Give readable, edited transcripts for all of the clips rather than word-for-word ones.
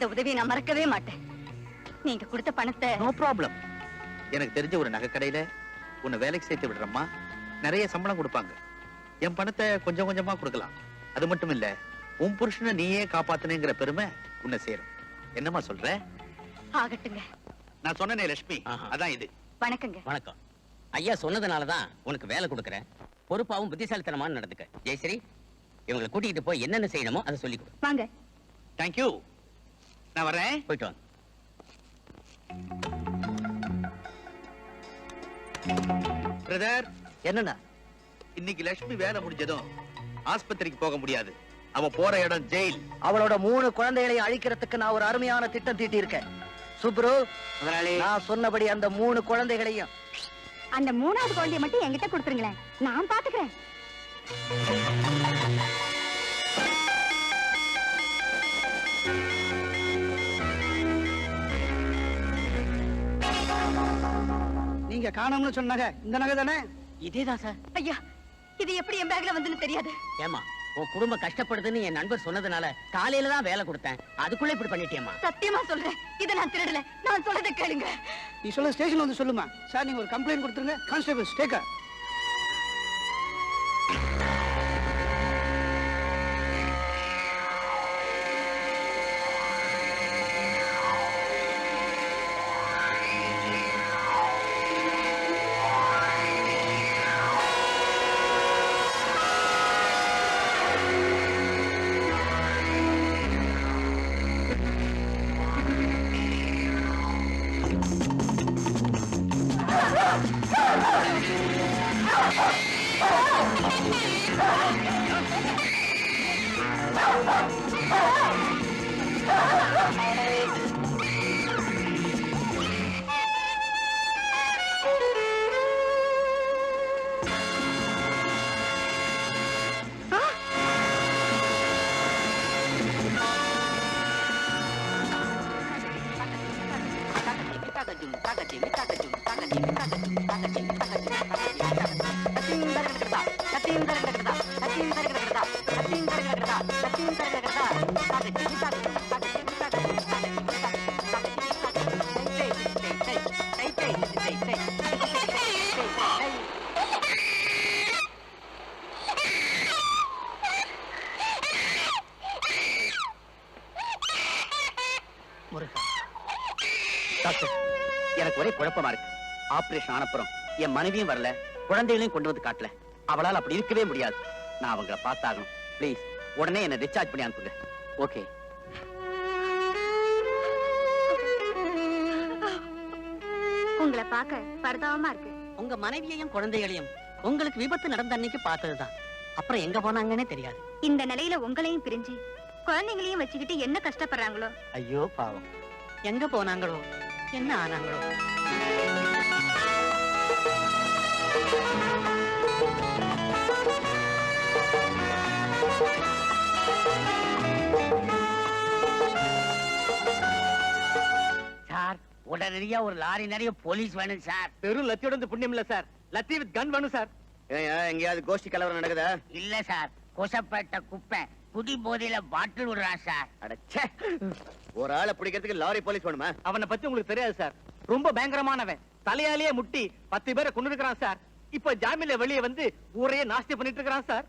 இந்த உதவியை நான் மறக்கவே மாட்டேன். நீங்க கொடுத்த பணத்தை. No problem. எனக்கு தெரிஞ்ச ஒரு நகை கடையில உன்னை வேலைக்கு சேர்த்து விடுறம்மா. நிறைய சம்பளம் கொடுப்பாங்க. என் பணத்தை கொஞ்சம் கொஞ்சமா கொடுக்கலாம். அது மட்டும் இல்ல, உன் புருஷனை நீயே காப்பாத்துனேங்கிற பெருமை உன்னை சேரும். என்னம்மா சொல்ற? ஆகட்டுங்க. நான் சொன்னேனே லட்சுமி, அதான் இது. வணக்கங்க. வணக்கம். ஐயா சொன்னதுனாலதான் உனக்கு வேலை கொடுக்கறேன். பொறுப்பாவும் புத்திசாலித்தனமான நடந்துக்க. ஜெயஸ்ரீ, இவங்களை கூட்டிகிட்டு போய் என்னென்ன செய்யணுமோ அதை சொல்லி கொடு. வாங்க. தேங்க்யூ. நான் வரேன். போயிட்டு வாங்க. பிரதர், என்னண்ணா? இன்னைக்கு லட்சுமி வேலை முடிஞ்சதும் ஆஸ்பத்திரிக்கு போக முடியாது. அவ போற இடம் ஜெயில். அவளோட 3 குழந்தைகளை அழிக்கிறதுக்கு நான் ஒரு அருமையான திட்டம் தீட்டி இருக்கேன். சுப்ரு, நான் சொன்னபடி அந்த 3 குழந்தைகளையும். அந்த 3வது குழந்தைய மட்டும் என்கிட்ட கொடுத்துருங்களேன், நான் பாத்துக்கிறேன். நீங்க காணோம்னு சொன்ன நகை இந்த நகை தானே? இதேதான் சார். ஐயா, இது எப்படி என் பேக்ல வந்துன்னு தெரியாது. ஏமா, உன் குடும்பம் கஷ்டப்படுதுன்னு என் நண்பர் சொன்னதுனால காலையில தான் வேலை கொடுத்தேன். அதுக்குள்ள இப்படி பண்ணிட்டேமா? சத்தியமா சொல்றேன், இதை நான் திருடல. நான் சொல்றதை கேளுங்க. நீ சொல்ல ஸ்டேஷன்ல வந்து சொல்லுமா. சார், நீங்க ஒரு கம்ப்ளைண்ட் கொடுத்துருங்க. கான்ஸ்டபிள் ஸ்டேக்கர். எனக்கு ஒரே குழப்பமா இருக்கு. ஆபரேஷன் ஆனப்புறம் என் மனைவியும் வரல, குழந்தைகளையும் கொண்டு வந்து காட்டல. அவளால் அப்படி இருக்கவே முடியாது. நான் அவங்கள பார்த்தாகணும். ப்ளீஸ், உடனே என்ன டிஸ்சார்ஜ் பண்ணி அனுப்புங்க. ஓகே? உங்களை பார்க்க பரிதாபமா இருக்கு. உங்க மனைவியையும் குழந்தைகளையும் உங்களுக்கு விபத்து நடந்த அன்னைக்கு பார்த்ததுதான். அப்புறம் எங்க போனாங்கன்னே தெரியாது. இந்த நிலையில உங்களையும் பிரிஞ்சு குழந்தைங்களையும் வச்சுக்கிட்டு என்ன கஷ்டப்படுறாங்களோ. ஐயோ பாவம். எங்க போனாங்களோ, என்ன ஆனாங்களோ. சார், உடனடியா ஒரு லாரி நிறைய போலீஸ் வேணும் சார். பெரும் லத்தியோட புண்ணியம் இல்ல சார். லத்தி வித் கன் வேணும் சார். எங்கேயாவது கோஷ்டி கலவரம் நடக்குதா? இல்ல சார், கொசப்பேட்ட குப்பை குடி போதையில பாட்டில் விடுறான் சார். அடச்சே, ஒரு ஆளை பிடிக்கிறதுக்கு லாரி போலீஸ் வேணுமா? அவனை பத்தி உங்களுக்கு தெரியாது சார். ரொம்ப பயங்கரமானவன். தலையாலேயே முட்டி 10 பேரை கொண்டு இருக்கிறான் சார். இப்ப ஜாமீன்ல வெளியே வந்து ஊரையே நாஸ்தி பண்ணிட்டு இருக்கிறான் சார்.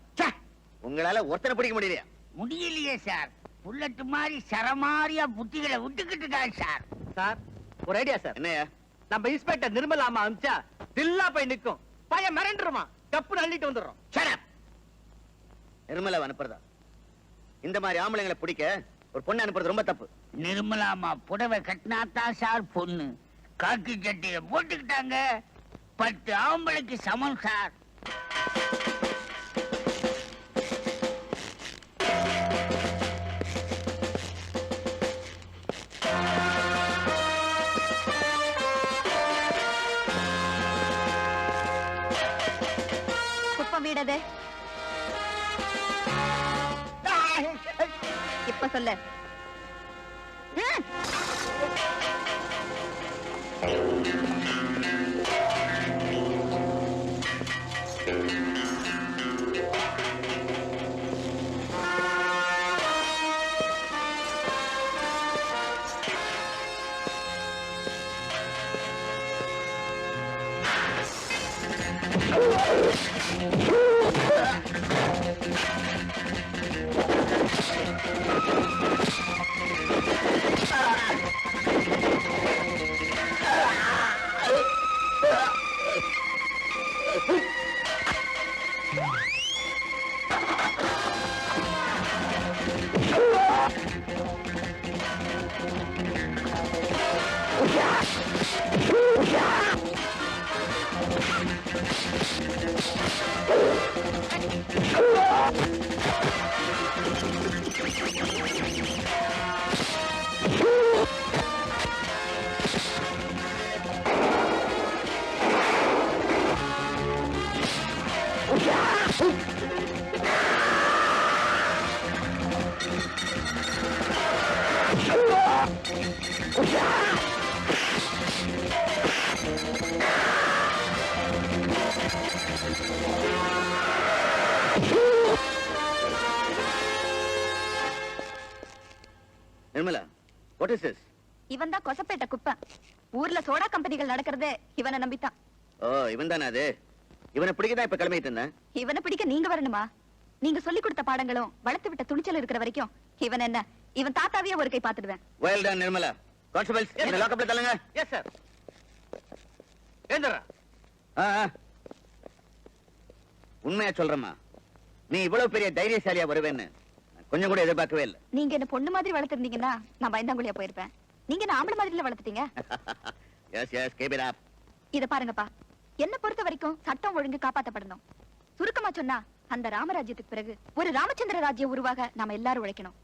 உங்களால ஒருத்தனை பிடிக்க முடியலையா? முடியலையே சார். புல்லட்டு மாதிரி சரமாரியா புத்திகளை விட்டுக்கிட்டு இருக்காங்க சார். சார், ஒரு ஐடியா சார். என்னையா? நம்ம இன்ஸ்பெக்டர் நிர்மலாமா அமிச்சா தில்லா போய் நிக்கும். பையன் மிரண்டுருமா, கப்புன்னு அள்ளிட்டு வந்துடுறோம். நிர்மலா அனுப்புறதா? இந்த மாதிரி ஆம்பளைங்களை பிடிக்க ஒரு பொண்ணு அனுப்புறது ரொம்ப தப்பு. நிர்மலாமா புடவை கட்டினாத்தான் சார் பொண்ணு. காக்கி சட்டையை போட்டுக்கிட்டாங்க. 10 ஆம்பளைக்கு சமம் சார். குப்பம் வீடது இப்ப சொல்ல. Nirmala, what is this? இவன் தான் கொசப்பேட்ட குப்பை. ஊர்ல சோடா கம்பெனிகள் நடக்கிறதே இவனை நம்பித்தான். ஓ, இவன் தானே அது? இவனை பிடிக்கதான் இப்ப கிளம்பிட்டு இருந்தேன். இவனை பிடிக்க நீங்க வரணுமா? நீங்க சொல்லி கொடுத்த பாடங்களும் வளர்த்து விட்ட துணிச்சல் இருக்கிற வரைக்கும் இவன் என்ன, இவன் தாத்தாவையே ஒரு கை பாத்துடுவேன். Well done, Nirmala. கான்ஸ்டபிள்ஸ், இந்த லாக்கப்ல தள்ளுங்க. Yes sir. ஏந்தரா. உண்மையா சொல்றேம்மா, நீ இவ்வளவு பெரிய தைரியசாலியா வருவேன்னு கொஞ்சம் கூட எதிர்பார்க்கவே இல்லை. நீங்க என்ன பொண்ணு மாதிரி வளர்த்திருந்தீங்கன்னா நான் பயந்தாங்குழியா போயிருப்பேன். நீங்க என்ன ஆம்பளை மாதிரில வளர்த்துட்டீங்க. Yes yes, keep it up. இத பாருங்கப்பா, என்ன பொறுத்த வரைக்கும் சட்டம் ஒழுங்கு காப்பாத்தப்படணும். சுருக்கமா சொன்னா, அந்த ராமராஜ்யத்துக்கு பிறகு ஒரு ராமச்சந்திர ராஜ்யம் உருவாக நாம எல்லாரும் உழைக்கணும்.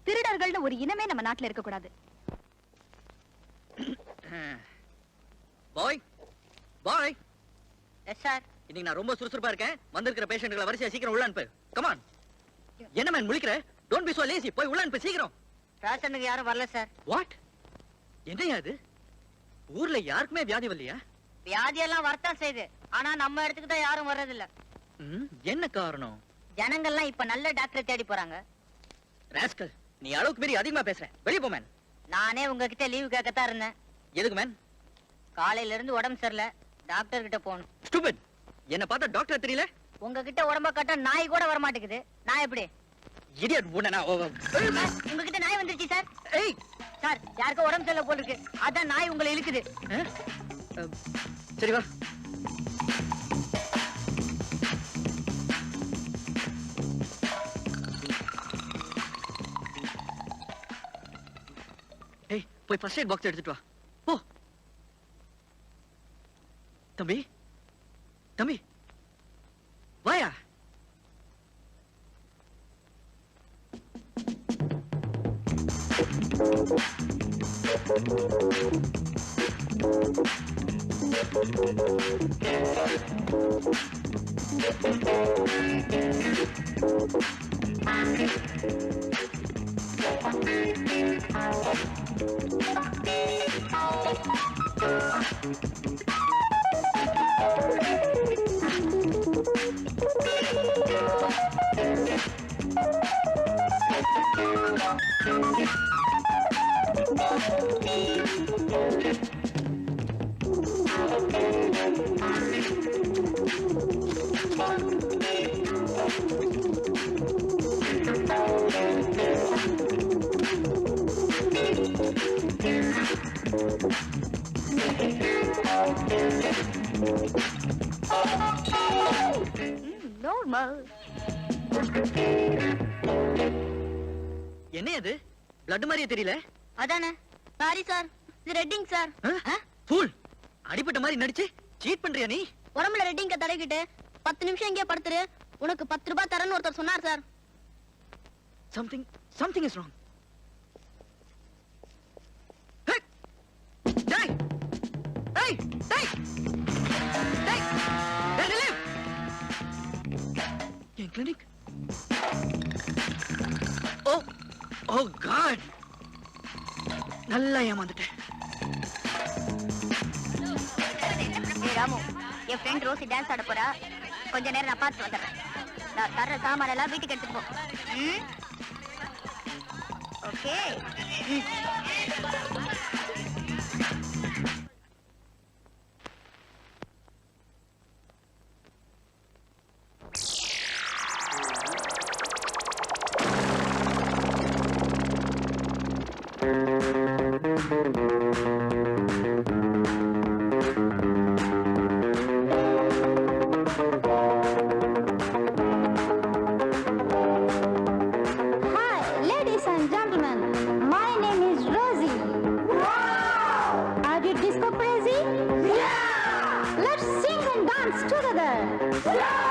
திருடர்கள்னு ஒரு இனமே நம்ம நாட்டுல இருக்க கூடாது. Bye bye. Yes sir. இன்னைக்கு நான் ரொம்ப சுறுசுறுப்பா இருக்கேன். வந்திருக்கிற பேஷண்ட்களை வரிசையா சீக்கிரம் உள்ள அனுப்பு. Come on. என்ன மேன் முழிக்கிற? Don't B so lazy. போய் உள்ள அனுப்பு சீக்கிரம். பேஷண்ட்க்கு யாரும் வரல சார். வாட்? என்னையா இது? ஊர்ல யாருக்குமே வியாதி வரலையா? வியாதி எல்லாம் வரத்தான் செய்யுது. ஆனா நம்ம இடத்துக்கு தான் யாரும் வர்றது இல்ல. என்ன காரணம்? ஜனங்கள்லாம் இப்ப நல்ல டாக்டர் தேடி போறாங்க. ராஸ்கல், நீ அளவுக்கு மீறி அதிகமா பேசுற. வெளிய போ மேன். நானே உங்ககிட்ட லீவு கேட்கத்தான் இருந்தேன். எதுக்கு மேன்? காலையில இருந்து உடம்பு சரியில்ல, டாக்டர் கிட்ட போகணும். ஸ்டூபிட். என்ன பார்த்தா டாக்டர் தெரியல? உங்ககிட்ட உடம்ப கட்ட நாய் கூட வர மாட்டேங்குது. நான் எப்படி? இடியட் உடனே. உங்ககிட்ட நாய் வந்துருச்சு சார். ஏய் சார், யாருக்கோ உடம்பு சரியில்ல போல இருக்கு. அதான் நாய் உங்களை இழுக்குது. சரி வா. ஏய், போய் ஃபர்ஸ்ட் எய்ட் பாக்ஸ் எடுத்துட்டு வா. போ. தம்பி தம்பி வாயா. என்ன இது? பிளட் மாதிரியே தெரியல. அதானே. சாரி சார், இது ரெட்டிங் சார். ஃபூல். அடிபட்ட மாதிரி நடிச்சு சீட் பண்றியா நீ? உடம்புல ரெட்டிங்க தடவிக்கிட்டு 10 நிமிஷம் இங்கே படுத்துரு, உனக்கு 10 ரூபாய் தரேன்னு ஒருத்தர் சொன்னார் sir. Something is wrong. Hey! Hey! Hey! Hey! Hey! Hey, Dilip! N clinic. Oh God! நல்லா ஏமாந்துட்டேன். ஏய் ராமு, என் ஃப்ரெண்ட் ரோசி டான்ஸ் ஆட போறா. கொஞ்ச நேரம் நான் பார்த்து வந்துடுறேன். நான் தர்ற சாமான எல்லாம் வீட்டுக்கு எடுத்துட்டு போ. Okay. Hi, ladies and gentlemen. My name is Rosie. Wow! Are you disco crazy? Yeah! Let's sing and dance together. Yeah!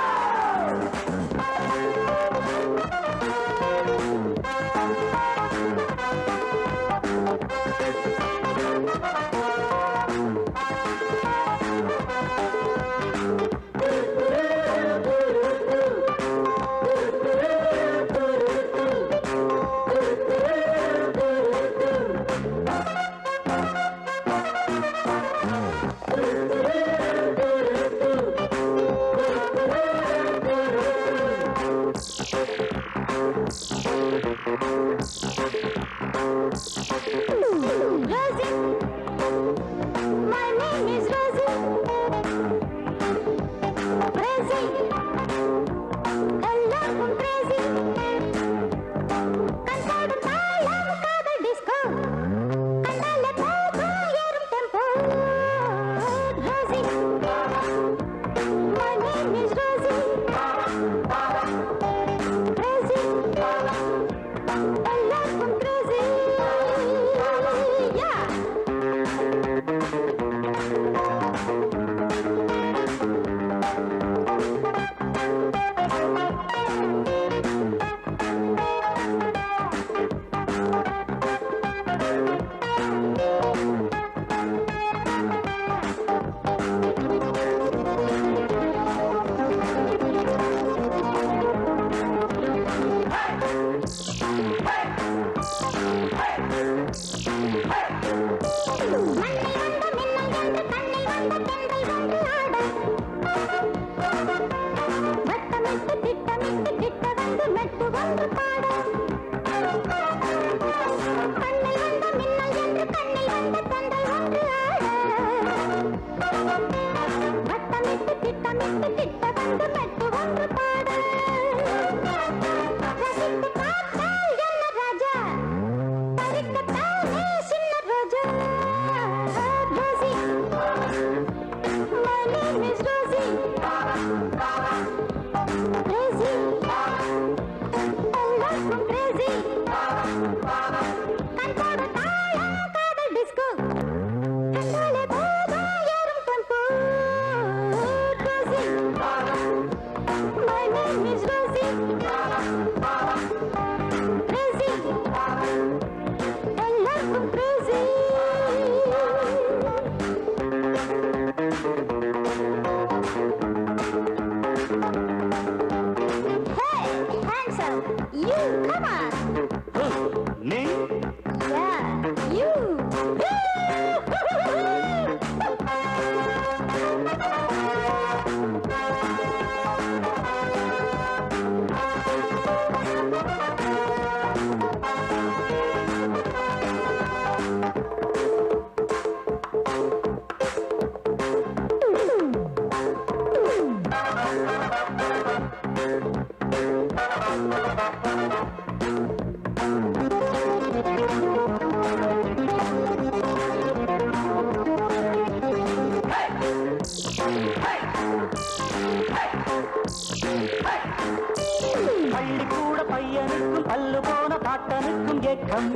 பள்ளிக்கூட பையனுக்கும் பல்லு போன பாட்டனுக்கும் ஏக்கம்.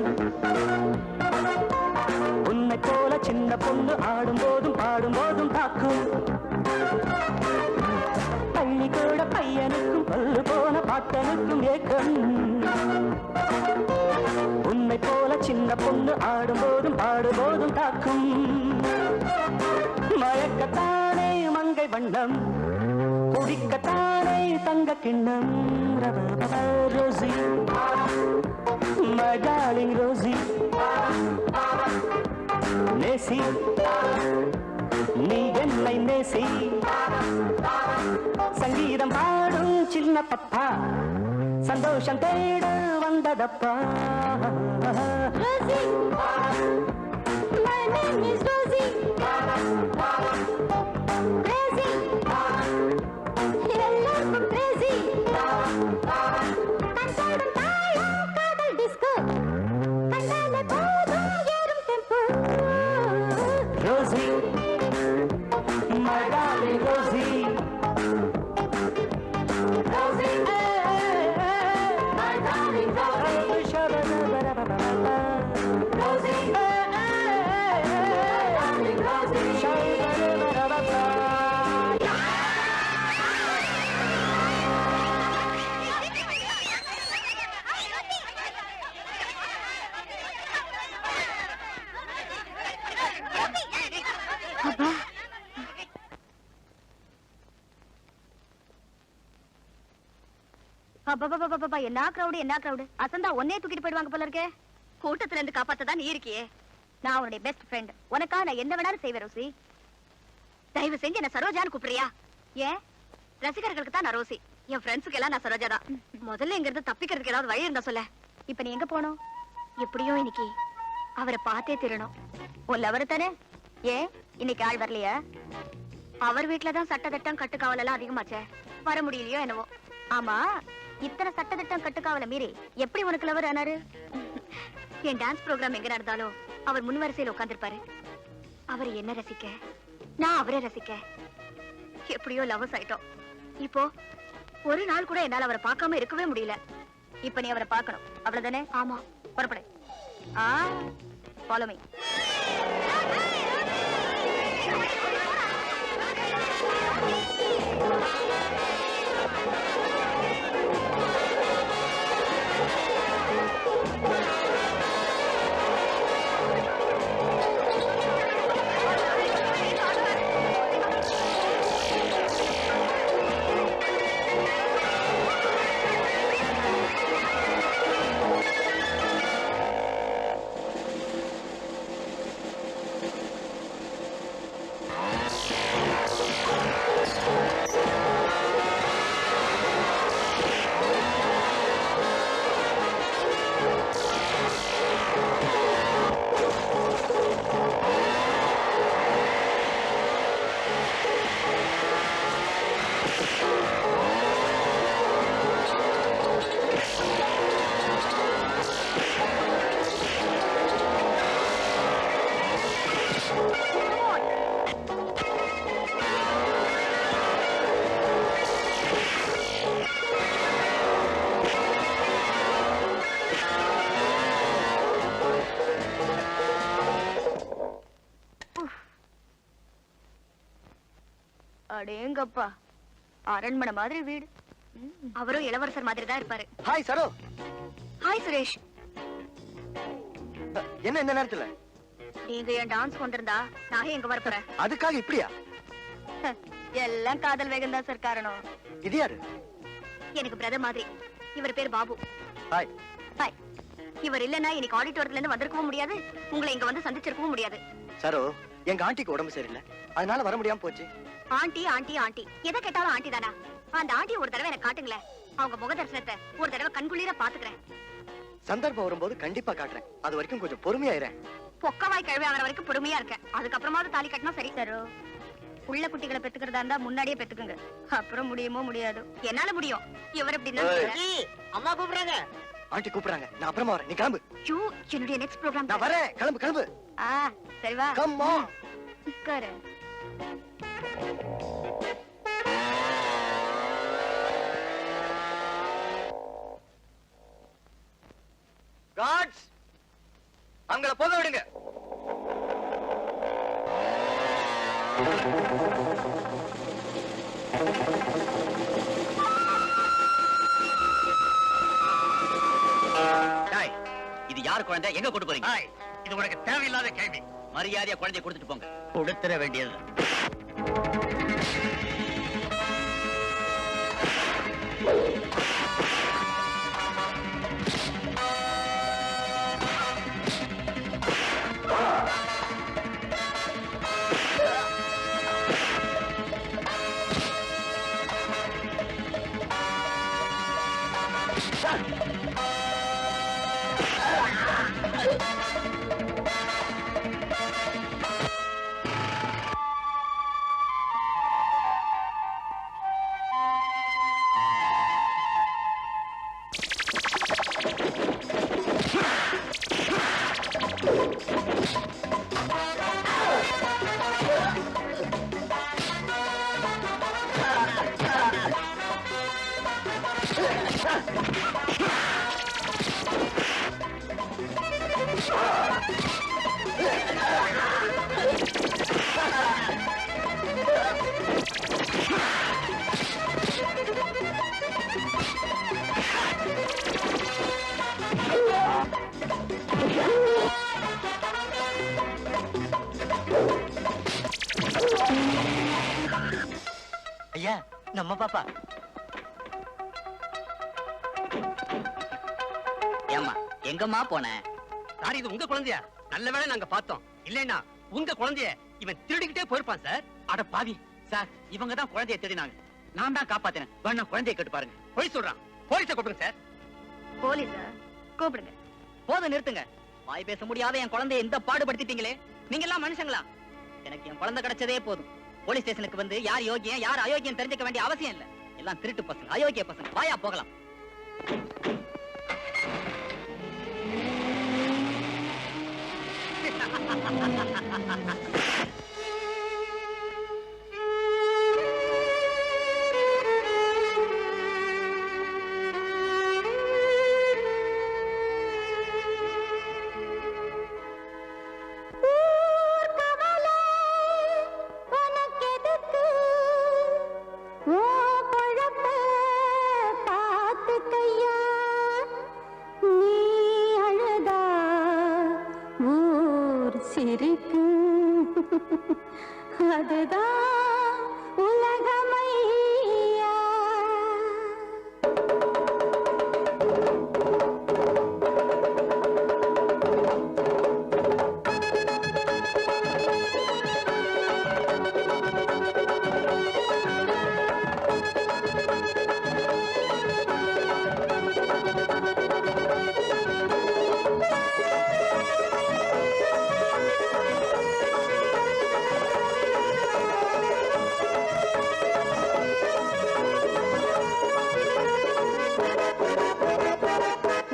உன்னை போல சின்ன பொண்ணு ஆடும் போதும் பாடும் போதும் தாக்கும். பள்ளிக்கூட பையனுக்கும் பல்லு போன பாட்டனுக்கும் ஏக்கம். உன்னை போல சின்ன பொண்ணு ஆடும் போதும் பாடும் போதும் தாக்கும். மயக்கத்தானே மங்கை வண்ணம், குடிக்கத்தானே தங்க கிண்ணம். ரோசி, my darling ரோசி, நேசி நீ என்னை நேசி. சங்கீதம் பாடும் சின்ன பப்பா, சந்தோஷம் தேட வந்ததப்பா. Rosie, my name is Rosie. Crazy, எல்லாருக்கும் crazy. கண்பாடும் தாளம் காதல் disco. கண்டாலே போதும் அப்பா என்ன கிரவுடு அசந்தா ஒன்னே தூக்கிட்டு போயிடுவாங்க போல இருக்கே. கூட்டத்துல இருந்து காப்பாத்ததான் நீ இருக்கியே. நான் உன்னுடைய பெஸ்ட் ஃப்ரெண்ட். உனக்கா நான் என்ன வேணாலும் செய்வேன் ரோசி. தயவு செஞ்சு என்ன சரோஜான்னு கூப்பிடுறியா? ஏன் ரசிகர்களுக்கு தான் நான் ரோசி, என் ஃப்ரெண்ட்ஸுக்கு எல்லாம் நான் சரோஜா தான். முதல்ல இங்க இருந்து தப்பிக்கிறதுக்கு ஏதாவது வழி இருந்தா சொல்ல. இப்ப நீ எங்க போனோம்? எப்படியோ இன்னைக்கு அவரை பார்த்தே திருணும். உன் லவர் தானே? ஏன் இன்னைக்கு ஆள் வரலையா? அவர் வீட்டுலதான் சட்டத்திட்டம் கட்டுக்காவல் எல்லாம் அதிகமாச்சே, வர முடியலையோ என்னவோ. ஆமா, இத்தனை சட்டத்திட்டம் கட்டுக்காவல மீறி எப்படி உனக்கு லவர் ஆனாரு? என் டான்ஸ் ப்ரோக்ராம் எங்க நடந்தாலும் அவர் முன்வரிசையில் உட்கார்ந்திருப்பாரு. அவர் என்ன ரசிக்க, நான் அவரை ரசிக்க, எப்படியோ லவர்ஸ் ஆயிட்டோம். இப்போ ஒரு நாள் கூட என்னால அவரை பார்க்காம இருக்கவே முடியல. இப்ப நீ அவரை பார்க்கணும், அவ்வளவுதானே? ஆமா, புறப்படு. Follow me. அடேங்கப்பா, அரண்மனை மாதிரி வீடு. அவரும் இளவரசர் மாதிரி தான் இருப்பாரு. ஹாய் சரோ. ஹாய் சுரேஷ். என்ன இந்த நேரத்துல? நீங்க என் டான்ஸ் கொண்டிருந்தா நான் எங்க வரப்போறேன்? அதுக்காக இப்படியா? எல்லாம் காதல் வேகம் தான் சார் காரணம். இது யாரு? எனக்கு பிரதர் மாதிரி. இவர் பேர் பாபு. ஹாய். ஹாய். இவர் இல்லன்னா இன்னைக்கு ஆடிட்டோரியத்துல இருந்து வந்திருக்கவும் முடியாது, உங்களை இங்க வந்து சந்திச்சிருக்கவும் முடியாது. சரோ, எங்க ஆண்டிக்கு உடம்பு சரியில்லை, அதனால வர முடியாம போச்சு. ஆண்டி ஆண்டி ஆண்டி எதை கேட்டாலும் ஆண்டி தானா? அந்த ஆண்டி ஒரு தடவை எனக்கு காட்டுங்களேன். அவங்க முக தரிசனத்தை ஒரு தடவை கண்குளிர பாத்துக்கிறேன். சந்தர்ப்பம் வரும்போது கண்டிப்பா காட்டுறேன். அது வரைக்கும் கொஞ்சம் பொறுமையாயிரேன். பொக்கவாய் கழுவி ஆகிற வரைக்கும் பொறுமையா இருக்கேன். அதுக்கப்புறமாவது தாலி கட்டினா சரி. சரோ, உள்ள குட்டிகளை பெத்துக்கிறதா இருந்தா முன்னாடியே பெத்துக்குங்க. அப்புறம் முடியுமோ முடியாது. என்னால முடியும். இவர் எப்படின்னா அம்மா கூப்பிடுறாங்க. ஆண்டி கூப்பிடுறாங்க, நான் அப்புறமா வரேன். நீ கிளம்பு. என்னுடைய நெக்ஸ்ட் ப்ரோகிராம் நான் வரேன். கிளம்பு கிளம்பு. சரி வா. Come on. உட்காரு. காட்ஸ், அங்கள போக விடுங்க. இது யார் குழந்தை? எங்க கொண்டு போறீங்க? இது உனக்கு தேவையில்லாத கேள்வி. மரியாதையா குழந்தைய கொடுத்துட்டு போங்க. கொடுத்துட வேண்டியது. ஐயா, நம்ம பாப்பா. எங்கம்மா போன? சார் இது உங்க குழந்தையா? நல்ல வேளை நாங்க பார்த்தோம், இல்லைன்னா உங்க குழந்தைய இவன் திருடிக்கிட்டே போயிருப்பான் சார். அட பாவி சார், இவங்க தான் குழந்தைய தேடினாங்க, நான் தான் காப்பாத்தினேன். வேணா குழந்தைய கேட்டு பாருங்க. போய் சொல்றான். போலீஸை கூப்பிடுங்க சார். போலீஸ கூப்பிடுங்க. போதும் நிறுத்துங்க. வாய் பேச முடியாத என் குழந்தைய இந்த பாடுபடுத்திட்டீங்களே. நீங்க எல்லாம் மனுஷங்களா? எனக்கு என் குழந்தை கிடைச்சதே போதும். போலீஸ் ஸ்டேஷனுக்கு வந்து யார் யோகியம் யார் அயோக்கியம் தெரிஞ்சுக்க வேண்டிய அவசியம் இல்ல. எல்லாம் திருட்டு பசங்க, அயோக்கிய பசங்க. வாயா போகலாம். அதுதான் உலகமையா.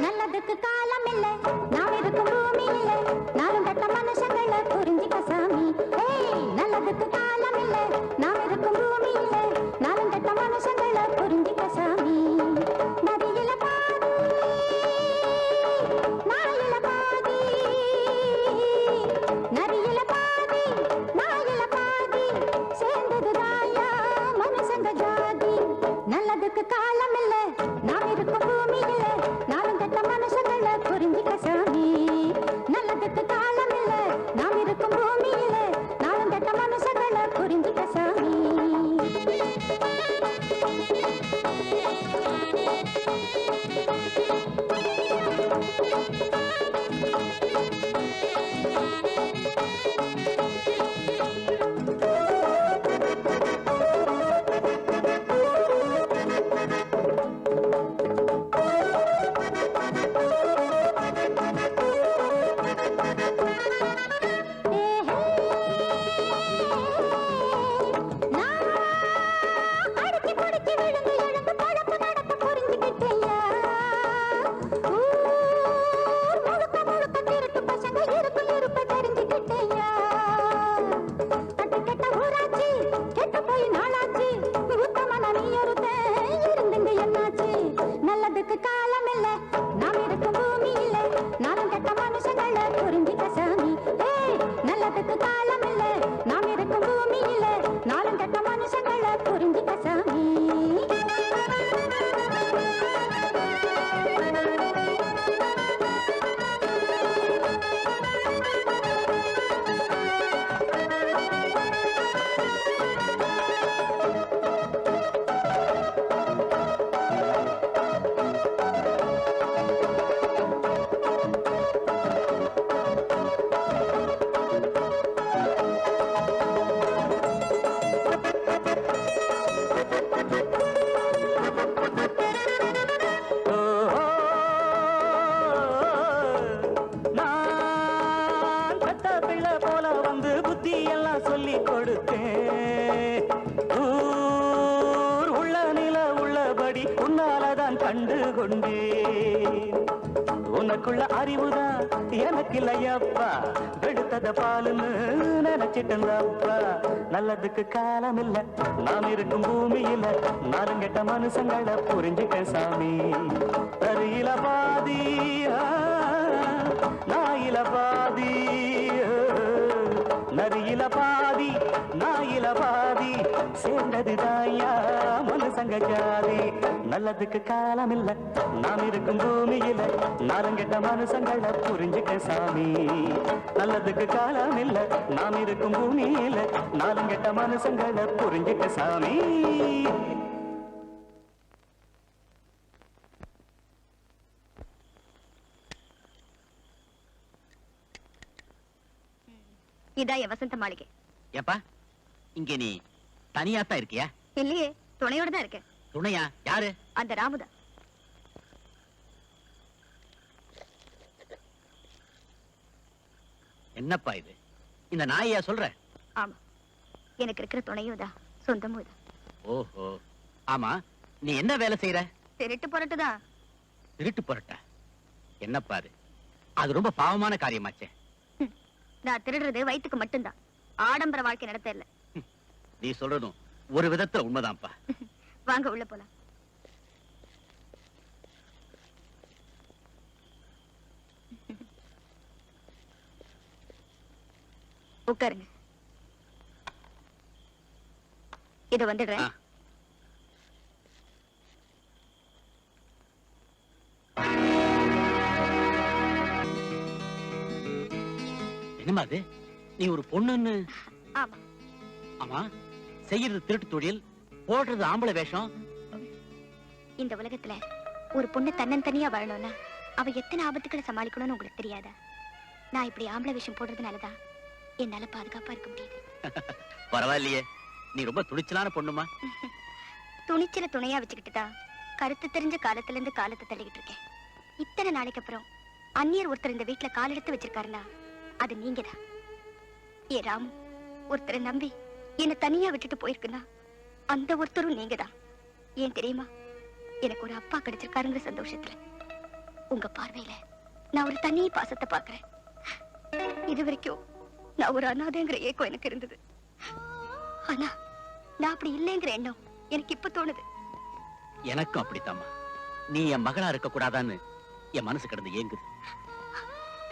நல்லதுக்கு காலம் இல்லை, நாம் இருக்கும் பூமி இல்லை, நானும் கட்ட மனுஷங்களை புரிஞ்சுக்க சாமி. நல்லதுக்கு காலம் இல்லை, நாம் இருக்கும் பூமி இல்லை, நானும் கட்ட மனுஷங்களை புரிஞ்சுக்க சாமி. நதியில பாதி நாயில பாதி, நதியில பாதி நாயில பாதி, சேர்ந்தது தாயா மனுஷங்க ஜாதி. நல்லதுக்கு காலம் இல்லை, நாம் இருக்கும் பூமி இல்லை, நானும் கட்ட மனுஷங்களை புரிஞ்சுக்க சாமி. நல்லதுக்கு காலம் இல்லை, நாம் இருக்கும் பூமி இல்லை, நானும் கட்ட மனுஷங்களை புரிஞ்சுக்க சாமி. நல்லதுக்கு காலம் இல்ல, நாம் இருக்கும் பூமி இல்லை, நானும் கட்ட மனுஷங்களை புரிஞ்சுக்க சாமி. நல்லதுக்கு காலம் இல்ல, நாம் இருக்கும் பூமி இல்லை, நானும் கட்ட மனுஷங்களை புரிஞ்சுக்க சாமி. நான் பெத்த பிள்ளை போல வந்து புத்தி எல்லாம் சொல்லி கொடுத்தேன். ஊர் உள்ள நில உள்ளபடி உன்னாலதான் கண்டு கொண்டேன். உனக்குள்ள அறிவுதான் எனக்கு இல்லையப்பா, எடுத்தத பாலுன்னு நினைச்சிட்டப்பா. நல்லதுக்கு காலம் இல்ல, நாம் இருக்கும் பூமியில, நானும் கெட்ட மனுஷங்களை புரிஞ்சுக்க சாமி. தரியில பாதி நாயில பாதி, நரியில பாதி நாயில பாதி, சேர்ந்தது தாயா மனுஷங்க ஜாதி. நல்லதுக்கு காலம் இல்ல, நாம் இருக்கும் பூமியில, நானும் கெட்ட மனுஷங்களை புரிஞ்சுக்க சாமி. நல்லதுக்கு காலம் இல்ல, நாம் இருக்கும் பூமியில, நானும் கெட்ட மனுஷங்களை புரிஞ்சுக்க சாமி. இதான் என் வசந்த மாளிகை. ஏப்பா இங்க நீ தனியாத்தான் இருக்கியா? இல்லையே, துணையோட தான் இருக்கேன். துணையா? யாரு? அந்த ராமுதா. என்னப்பா இது? இந்த நாயா சொல்ற? ஆமா, எனக்கு இருக்கிற துணையும் தான், சொந்தமும் தான். ஓஹோ. ஆமா, நீ என்ன வேலை செய்யற? திருட்டு பொருட்டுதான். திருட்டு புரட்ட? என்னப்பா அது? அது ரொம்ப பாவமான காரியமாச்சே. நான் திருடுறது வயிற்றுக்கு மட்டும்தான், ஆடம்பர வாழ்க்கை நடத்த இல்ல. நீ சொல்றதும் ஒரு விதத்துல உண்மைதான்ப்பா. வாங்க உள்ள போலாம். உட்காருங்க. இத வந்துடுறேன். ஆ. என்னம்மா அது? நீ ஒரு பொண்ணுன்னு? ஆமா. ஆமா, செய்யறது திருட்டு தொழில், போடுறது ஆம்பளை வேஷம். இந்த உலகத்துல ஒரு பொண்ணு தன்னந்தனியா வாழணும்னா அவ எத்தனை ஆபத்துக்களை சமாளிக்கணும்னு உங்களுக்கு தெரியாதா? நான் இப்படி ஆம்பளை வேஷம் போடுறதுனாலதான் என்னால பாதுகாப்பா இருக்க முடியுது. பரவாயில்லையே, நீ ரொம்ப துணிச்சலான பொண்ணுமா. துணிச்சல துணையா வச்சுக்கிட்டுதான் கருத்து தெரிஞ்ச காலத்துல இருந்து காலத்தை தள்ளிக்கிட்டு இருக்கேன். இத்தனை நாளைக்கு அப்புறம் அந்நியர் ஒருத்தர் இந்த வீட்டுல கால் எடுத்து வச்சிருக்காருன்னா அது நீங்கதான். ஏ ராமு, ஒருத்தரை நம்பி என்ன தனியா விட்டுட்டு போயிருக்குன்னா அந்த ஒருத்தரும் நீங்கதான். ஏன் தெரியுமா? எனக்கு ஒரு அப்பா கிடைச்சிருக்காருங்கிற சந்தோஷத்துல உங்க பார்வையில நான் ஒரு தனி பாசத்தை பாக்குறேன். இது வரைக்கும் நான் ஒரு அனாதைங்கிற ஏக்கம் எனக்கு இருந்தது. ஆனா நான் அப்படி இல்லைங்கிற எண்ணம் எனக்கு இப்ப தோணுது. எனக்கும் அப்படித்தாம்மா. நீ என் மகளா இருக்க கூடாதான்னு என் மனசு கிடந்து ஏங்குது.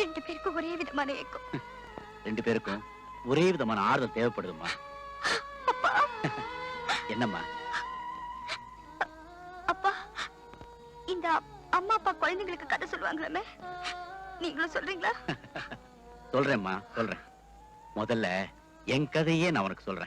ரெண்டு பேருக்கும் ஒரே விதமான ஏக்கம். ரெண்டு பேருக்கும் ஒரே விதமான ஆறுதல் தேவைப்படுதுமா. அப்பா. என்னம்மா? அப்பா, இந்த அம்மா அப்பா குழந்தைங்களுக்கு கதை சொல்லுவாங்களாமே, நீங்களும் சொல்றீங்களா? சொல்றேம்மா, சொல்றேன். முதல்ல என் கதையே நான் உனக்கு சொல்றேன்.